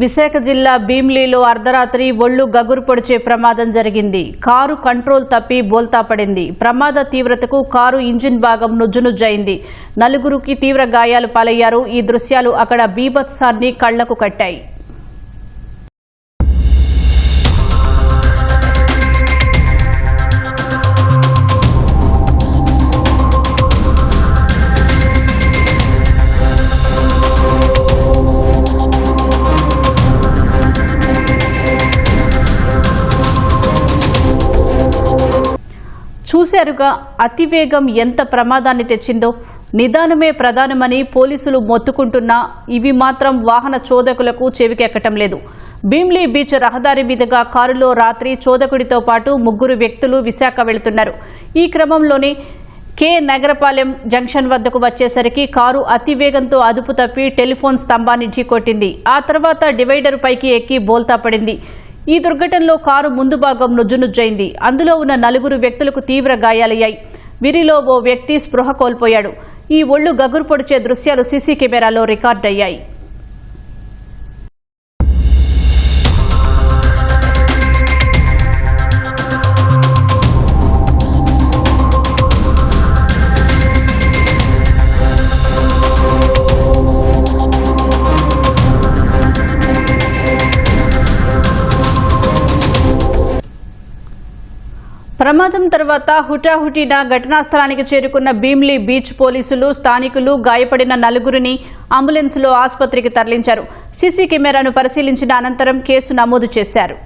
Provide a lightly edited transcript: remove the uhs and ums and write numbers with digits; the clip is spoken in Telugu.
విశాఖ జిల్లా భీమిలిలో అర్ధరాత్రి ఒళ్లు గగురు పొడిచే ప్రమాదం జరిగింది. కారు కంట్రోల్ తప్పి బోల్తా పడింది. ప్రమాద తీవ్రతకు కారు ఇంజిన్ భాగం నుజ్జునుజ్జైంది. నలుగురికి తీవ్ర గాయాలు పాలయ్యారు. ఈ దృశ్యాలు అక్కడ బీభత్సాన్ని కళ్లకు కట్టాయి. చూశారుగా అతివేగం ఎంత ప్రమాదాన్ని తెచ్చిందో. నిదానమే ప్రధానమని పోలీసులు మొత్తుకుంటున్నా ఇవి మాత్రం వాహన చోదకులకు చెవికెక్కటం లేదు. భీమిలి బీచ్ రహదారి మీదుగా కారులో రాత్రి చోదకుడితో పాటు 3 వ్యక్తులు విశాఖ వెళుతున్నారు. ఈ క్రమంలోనే కే నగరపాలెం జంక్షన్ వద్దకు వచ్చేసరికి కారు అతివేగంతో అదుపు తప్పి టెలిఫోన్ స్తంభాన్ని ఢీకొట్టింది. ఆ తర్వాత డివైడర్ పైకి ఎక్కి బోల్తా పడింది. ఈ దుర్ఘటనలో కారు ముందు భాగం నుజ్జునుజ్జైంది. అందులో ఉన్న 4 వ్యక్తులకు తీవ్ర గాయాలయ్యాయి. వీరిలో ఓ వ్యక్తి స్పృహ కోల్పోయాడు. ఈ ఒళ్లు గగురు పొడిచే దృశ్యాలు సీసీ కెమెరాలో రికార్డయ్యాయి. ప్రమాదం తర్వాత హుటాహుటిన ఘటనా స్థలానికి చేరుకున్న భీమిలి బీచ్ పోలీసులు, స్థానికులు గాయపడిన 4గురిని అంబులెన్స్లో ఆసుపత్రికి తరలించారు. సీసీ కెమెరాను పరిశీలించిన అనంతరం కేసు నమోదు చేశారు.